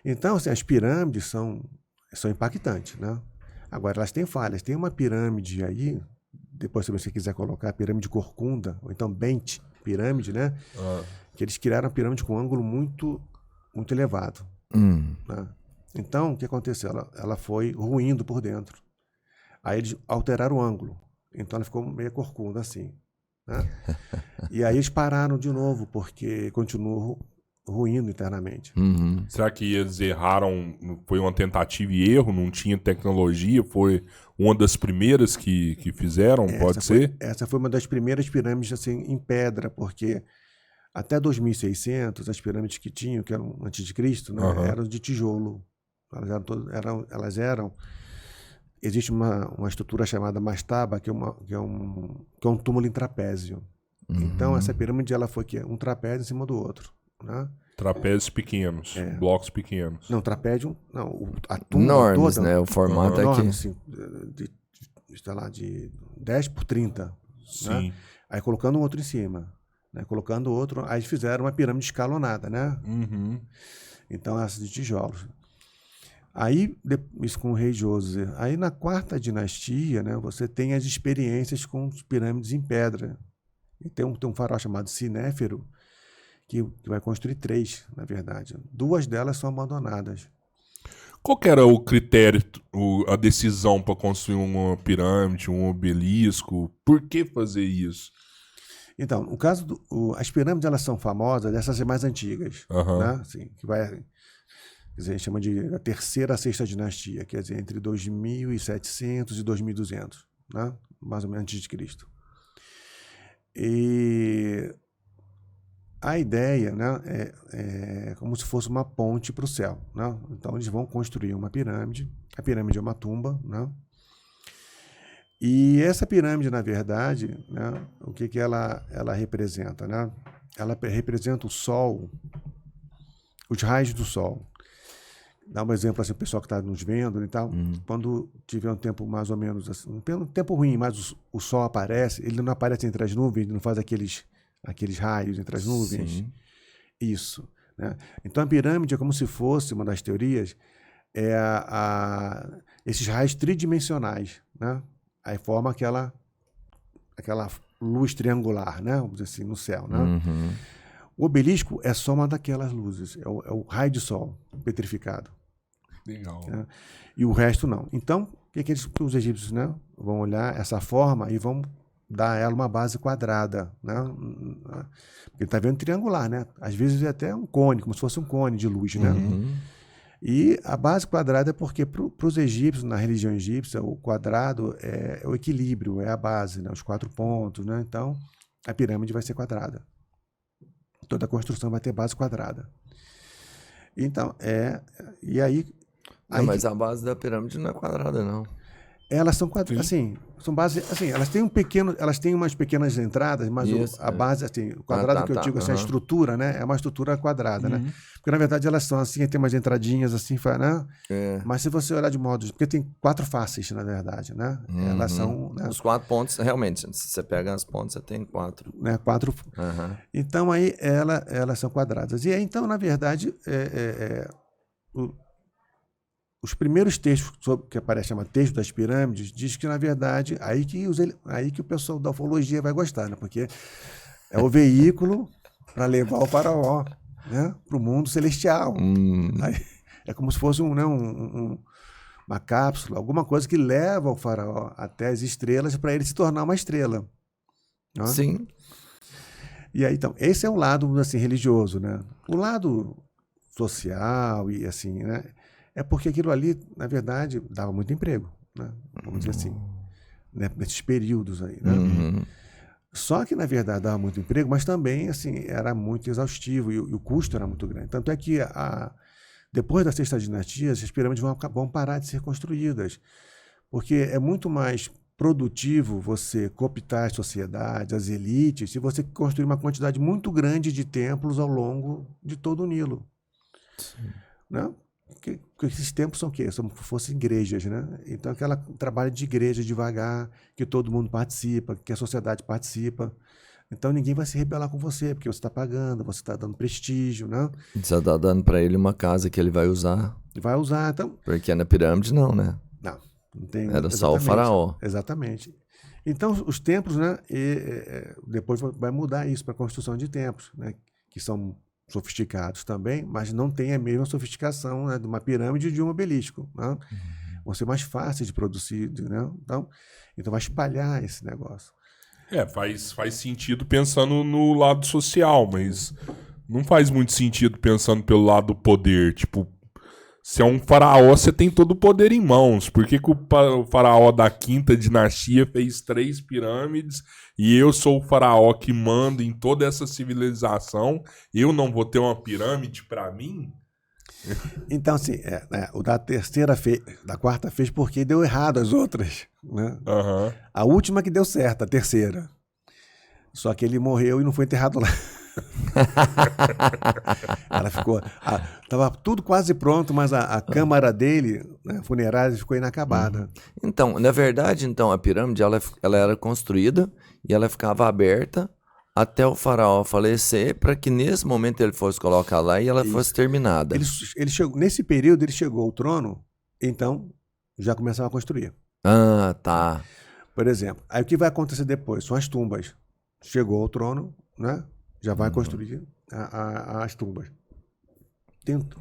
Então, assim, as pirâmides são impactantes, né? Agora, elas têm falhas. Tem uma pirâmide aí, depois se você quiser colocar, a pirâmide Corcunda, ou então Bent pirâmide, né? Ah, Que eles criaram a pirâmide com um ângulo muito, muito elevado, né? Então, o que aconteceu? Ela foi ruindo por dentro. Aí eles alteraram o ângulo. Então ela ficou meio corcunda assim, né? E aí eles pararam de novo, porque continuou ruindo internamente. será que eles erraram? Foi uma tentativa e erro? Não tinha tecnologia? Foi uma das primeiras que fizeram? Pode ser? Essa foi uma das primeiras pirâmides assim, em pedra, porque até 2600 as pirâmides que tinham, que eram antes de Cristo, né, Aham. eram de tijolo. Elas eram existe uma estrutura chamada mastaba, que é um túmulo em trapézio. Então, essa pirâmide ela foi um trapézio em cima do outro, né? Trapézios pequenos, blocos pequenos. Não, trapézio, não, a tumba Enormes, toda, né? O formato enorme, aqui. assim, sei lá, de 10 por 30, né? Sim. Aí colocando um outro em cima, né? Colocando outro, aí fizeram uma pirâmide escalonada, né? Uhum. Então, essa de tijolos. Aí, isso com o rei José. Aí, na quarta dinastia, né, você tem as experiências com as pirâmides em pedra. E tem um faraó chamado Sinéfero, que vai construir 3, na verdade. 2 delas são abandonadas. Qual que era o critério, a decisão para construir uma pirâmide, um obelisco? Por que fazer isso? Então, o caso as pirâmides elas são famosas, essas mais antigas, né? Assim, que vai, quer dizer, a gente chama de a terceira a sexta dinastia, quer dizer, entre 2700 e 2200, né? Mais ou menos antes de Cristo. E a ideia, né, é como se fosse uma ponte para o céu, né? Então eles vão construir uma pirâmide. A pirâmide é uma tumba, né? E essa pirâmide, na verdade, né, o que ela representa, né? Ela representa o Sol, os raios do Sol. Dá um exemplo assim, o pessoal que está nos vendo e tal. Quando tiver um tempo mais ou menos assim, um tempo ruim, mas o Sol aparece, ele não aparece entre as nuvens, ele não faz aqueles raios entre as nuvens. Sim. Isso, né? Então a pirâmide é como se fosse, uma das teorias, esses raios tridimensionais, né? Aí forma aquela luz triangular, né? Vamos dizer assim, no céu, né? O obelisco é só uma daquelas luzes, é o raio de sol petrificado. Legal. Né? E o resto não. Então, o que os egípcios, né, vão olhar essa forma e vão dar a ela uma base quadrada, né? Porque ele está vendo triangular, né? Às vezes é até um cone, como se fosse um cone de luz, né? E a base quadrada é porque para os egípcios, na religião egípcia, o quadrado é o equilíbrio, é a base, né? Os 4 pontos, né? Então, a pirâmide vai ser quadrada. Toda a construção vai ter base quadrada. Então, e aí... Não, mas a base da pirâmide não é quadrada, não. Elas são assim, são bases, assim, elas têm umas pequenas entradas, mas Isso, a base, assim, o quadrado que eu digo, assim, a estrutura, né, é uma estrutura quadrada, né? Porque na verdade elas são assim, tem umas entradinhas assim, né? Mas se você olhar de modo, porque tem 4 faces, na verdade, né? Elas são, né? Os 4 pontos, realmente, se você pega as pontas, você tem 4. Né, 4. Então aí elas são quadradas. E aí, então, na verdade, os primeiros textos que aparece, chama texto das pirâmides, diz que, na verdade, aí que o pessoal da ufologia vai gostar, né? Porque é o veículo para levar o faraó, né, para o mundo celestial. Aí, é como se fosse uma cápsula, alguma coisa que leva o faraó até as estrelas para ele se tornar uma estrela. Né? Sim. E aí, então, esse é o lado, assim, religioso, né? O lado social e, assim, né? É porque aquilo ali, na verdade, dava muito emprego, né? Vamos dizer assim, né? Nesses períodos aí, né? Só que, na verdade, dava muito emprego, mas também, assim, era muito exaustivo e o custo era muito grande. Tanto é que, depois da sexta dinastia, as pirâmides vão parar de ser construídas, porque é muito mais produtivo você cooptar as sociedades, as elites, se você construir uma quantidade muito grande de templos ao longo de todo o Nilo. Né? Porque esses templos são o quê? São como se fossem igrejas, né? Então, trabalho de igreja devagar, que todo mundo participa, que a sociedade participa. Então ninguém vai se rebelar com você, porque você está pagando, você está dando prestígio, né? Você tá dando pra ele uma casa que ele vai usar. E vai usar, então... Porque na pirâmide não, né? Não tem... Era só o faraó. Exatamente. Então os templos, né? Depois vai mudar isso para a construção de templos, né? Que são sofisticados também, mas não tem a mesma sofisticação, né, de uma pirâmide e de um obelisco, né? Vão ser mais fáceis de produzir, né? Então vai espalhar esse negócio. Faz sentido pensando no lado social, mas não faz muito sentido pensando pelo lado do poder. Tipo, se é um faraó, você tem todo o poder em mãos. Por que o faraó da quinta dinastia fez 3 pirâmides e eu sou o faraó que manda em toda essa civilização? Eu não vou ter uma pirâmide para mim? Então, assim, o da quarta fez porque deu errado as outras, né? Uhum. A última que deu certo, a terceira. Só que ele morreu e não foi enterrado lá. Ela ficou... Tava tudo quase pronto, mas a câmara dele, né, funerária, ficou inacabada. Então, na verdade, a pirâmide ela era construída e ela ficava aberta até o faraó falecer, para que nesse momento ele fosse colocar lá e ela fosse terminada. Ele chegou, nesse período ele chegou ao trono, então já começava a construir. Ah, tá. Por exemplo, aí o que vai acontecer depois? São as tumbas. Chegou ao trono, né? Já vai construir as tumbas.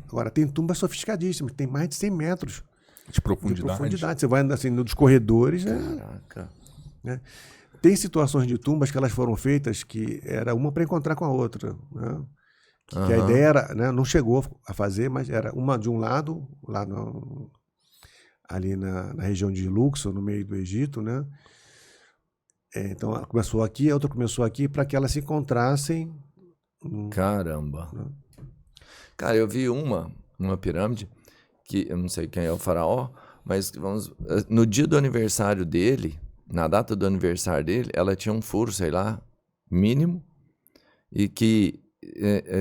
Agora, tem tumbas sofisticadíssimas, tem mais de 100 metros de profundidade. Você vai andando assim nos corredores. Caraca. Né? Tem situações de tumbas que elas foram feitas que era uma para encontrar com a outra. Né? Que a ideia era, né, não chegou a fazer, mas era uma de um lado, lá ali na região de Luxor, no meio do Egito, né? Então ela começou aqui, a outra começou aqui, para que elas se encontrassem. Caramba. Cara, eu vi uma pirâmide, que eu não sei quem é o faraó, mas no dia do aniversário dele, na data do aniversário dele, ela tinha um furo, sei lá, mínimo, e que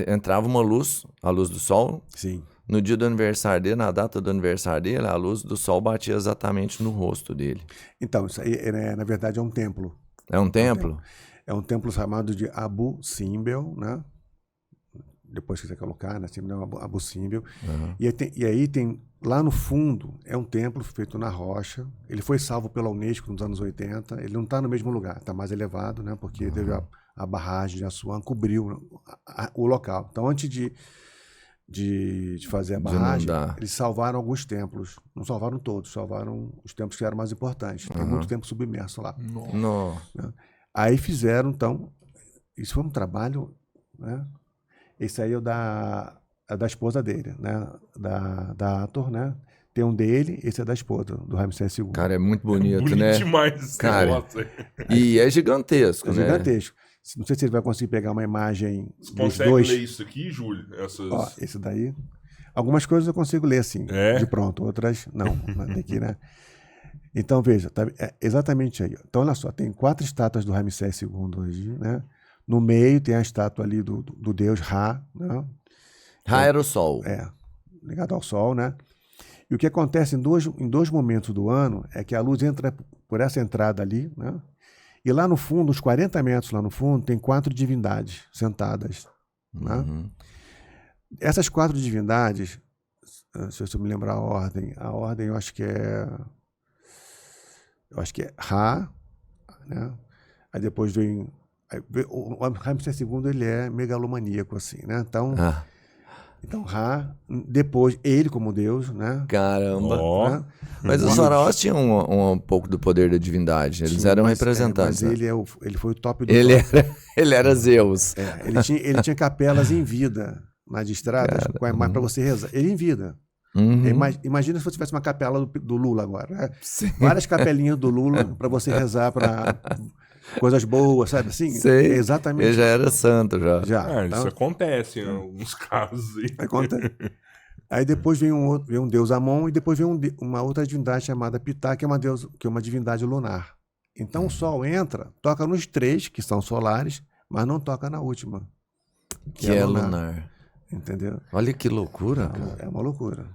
entrava uma luz, a luz do sol. Sim. No dia do aniversário dele, na data do aniversário dele, a luz do sol batia exatamente no rosto dele. Então, isso aí, na verdade, é um templo. É um templo? É um templo chamado de Abu Simbel, né? Depois que você colocar, né? Abu Simbel. Uhum. E aí tem, lá no fundo, é um templo feito na rocha. Ele foi salvo pela Unesco nos anos 80. Ele não está no mesmo lugar, está mais elevado, né? Porque teve a barragem de Assuã, cobriu o local. Então, antes de fazer a barragem, eles salvaram alguns templos. Não salvaram todos, salvaram os templos que eram mais importantes. Tem muito tempo submerso lá. Não. Né? Aí fizeram, então, isso foi um trabalho, né? Esse aí é da esposa dele, né? Da Ator, né? Tem um dele, esse é da esposa, do Ramsés II. Cara, é muito bonito, né? Demais. Cara, nossa. E é gigantesco, né? É gigantesco. Não sei se ele vai conseguir pegar uma imagem Você dos consegue dois. ler isso aqui, Júlio? Ó, esse daí. Algumas coisas eu consigo ler assim, É? de pronto. Outras não. Tem que, né? Então, veja, tá, exatamente aí. Então, olha só, tem 4 estátuas do Ramsés II hoje, né? No meio tem a estátua ali do deus Ra, né? Ra era o sol. Ligado ao sol, né? E o que acontece em dois momentos do ano é que a luz entra por essa entrada ali, né? E lá no fundo, uns 40 metros lá no fundo, tem 4 divindades sentadas. Né? Essas 4 divindades, se eu me lembrar a ordem eu acho que é Ra, né? Aí depois vem... O Ramsés II, ele é megalomaníaco, assim, né? Então, Ra, depois ele como Deus, né? Caramba. Né? Mas os faraós tinham um pouco do poder da divindade. Eles eram representantes. Mas né? ele foi o top do top. Ele era Zeus. Ele tinha capelas em vida nas estradas, mais para você rezar. Ele em vida. Imagina se você tivesse uma capela do Lula agora. Né? Várias capelinhas do Lula para você rezar para coisas boas, sabe assim? Sei. Exatamente. Ele já era santo, já. Então, isso acontece em alguns casos. Acontece. Aí depois vem um deus Amon e depois vem uma outra divindade chamada Ptah, que é uma divindade lunar. Então o sol entra, toca nos 3, que são solares, mas não toca na última, que é lunar. Entendeu? Olha que loucura, cara. É uma loucura.